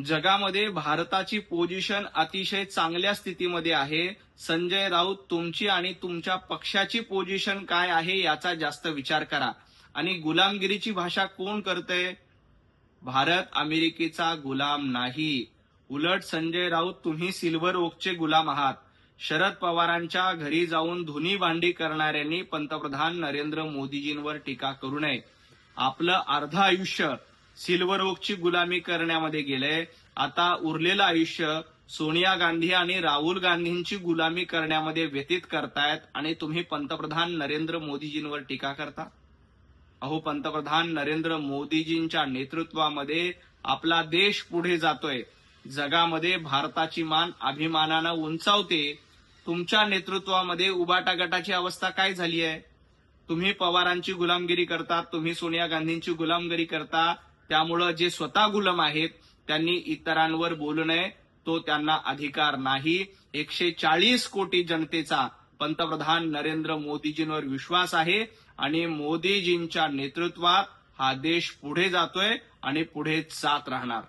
जगामध्ये भारताची पोझिशन अतिशय चांगल्या स्थितीमध्ये आहे. संजय राऊत, तुमची आणि तुमच्या पक्षाची पोझिशन काय आहे याचा जास्त विचार करा. आणि गुलामगिरीची भाषा कोण करतंय? भारत अमेरिकेचा गुलाम नाही. उलट संजय राऊत, तुम्ही सिल्व्हर ओकचे गुलाम आहात. शरद पवारांच्या घरी जाऊन धुनी भांडी करणाऱ्यांनी पंतप्रधान नरेंद्र मोदीजींवर टीका करू नये. आपलं अर्ध आयुष्य सिल्व्हर ओकची गुलामी करण्यामध्ये गेलंय. आता उरलेलं आयुष्य सोनिया गांधी आणि राहुल गांधींची गुलामी करण्यामध्ये व्यतीत करतायत आणि तुम्ही पंतप्रधान नरेंद्र मोदीजींवर टीका करता. अहो, पंतप्रधान नरेंद्र मोदीजींच्या नेतृत्वामध्ये आपला देश पुढे जातोय. जगामध्ये भारताची मान अभिमानानं उंचावते. तुमच्या नेतृत्वामध्ये उबाटा गटाची अवस्था काय झाली आहे? तुम्ही पवारांची गुलामगिरी करता, तुम्ही सोनिया गांधींची गुलामगिरी करता. त्यामुळं जे स्वतः गुलाम आहेत त्यांनी इतरांवर बोलू नये, तो त्यांना अधिकार नाही. 140 कोटी जनतेचा पंतप्रधान नरेंद्र मोदीजींवर विश्वास आहे आणि मोदीजींच्या नेतृत्वात हा देश पुढे जातोय आणि पुढे जात राहणार.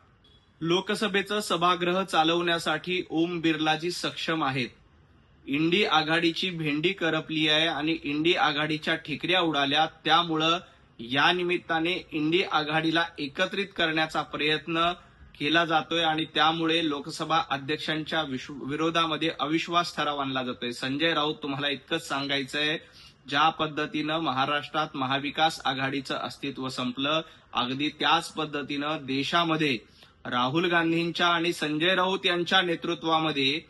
लोकसभेचं सभागृह चालवण्यासाठी ओम बिर्लाजी सक्षम आहेत. इंडी आघाडीची भेंडी करपली आहे आणि इंडी आघाडीच्या ठिकऱ्या उडाल्या. त्यामुळं या निमित्ताने इंडी आघाडीला एकत्रित करण्याचा प्रयत्न केला जातोय आणि त्यामुळे लोकसभा अध्यक्षांच्या विरोधामध्ये अविश्वास ठराव आणला जातोय. संजय राऊत, तुम्हाला इतकंच सांगायचंय, ज्या पद्धतीनं महाराष्ट्रात महाविकास आघाडीचं अस्तित्व संपलं, अगदी त्याच पद्धतीनं देशामध्ये राहुल गांधींच्या आणि संजय राऊत यांच्या नेतृत्वामध्ये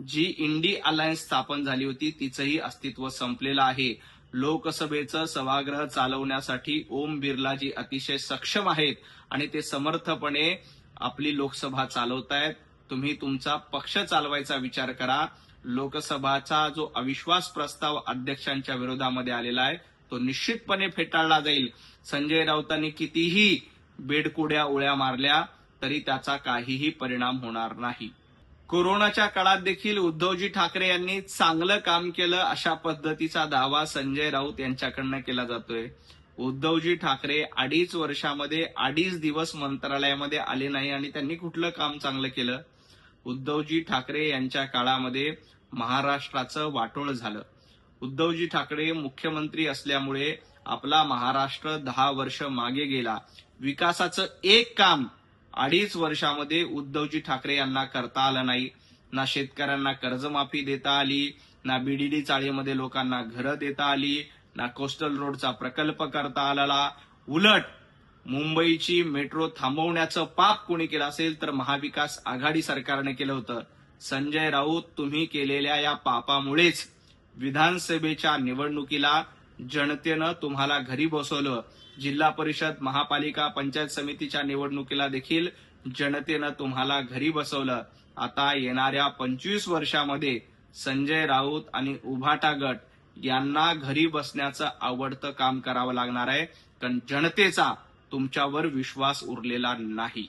जी इंडी अलायन्स स्थापन झाली होती तिचंही अस्तित्व संपलेलं आहे. लोकसभेचं सभागृह चालवण्यासाठी ओम बिर्लाजी अतिशय सक्षम आहेत आणि ते समर्थपणे आपली लोकसभा चालवतायत. तुम्ही तुमचा पक्ष चालवायचा विचार करा. लोकसभाचा जो अविश्वास प्रस्ताव अध्यक्षांच्या विरोधामध्ये आलेला आहे तो निश्चितपणे फेटाळला जाईल. संजय राऊतांनी कितीही बेडकुड्या उड्या मारल्या तरी त्याचा काहीही परिणाम होणार नाही. कोरोनाच्या काळात देखील उद्धवजी ठाकरे यांनी चांगलं काम केलं अशा पद्धतीचा दावा संजय राऊत यांच्याकडनं केला जातोय. उद्धवजी ठाकरे 2.5 वर्षामध्ये 2.5 दिवस मंत्रालयामध्ये आले नाही आणि त्यांनी कुठलं काम चांगलं केलं? उद्धवजी ठाकरे यांच्या काळामध्ये महाराष्ट्राचं वाटोळ झालं. उद्धवजी ठाकरे मुख्यमंत्री असल्यामुळे आपला महाराष्ट्र 10 वर्ष मागे गेला. विकासाचं एक काम 2.5 वर्षामध्ये उद्धवजी ठाकरे यांना करता आलं नाही. ना शेतकऱ्यांना कर्जमाफी देता आली, ना बीडीडी चाळीमध्ये लोकांना घरं देता आली, ना कोस्टल रोडचा प्रकल्प करता आला. उलट मुंबईची मेट्रो थांबवण्याचं पाप कोणी केलं असेल तर महाविकास आघाडी सरकारने केलं होतं. संजय राऊत, तुम्ही केलेल्या या पापामुळेच विधानसभेच्या निवडणुकीला जनतेनं तुम्हाला घरी बसवलं. जिल्हा परिषद, महापालिका, पंचायत समितीच्या निवडणुकीला देखील जनतेनं तुम्हाला घरी बसवलं. आता येणाऱ्या 25 वर्षामध्ये संजय राऊत आणि उभाटा गट यांना घरी बसण्याचं आवडतं काम करावं लागणार आहे, कारण जनतेचा तुमच्यावर विश्वास उरलेला नाही.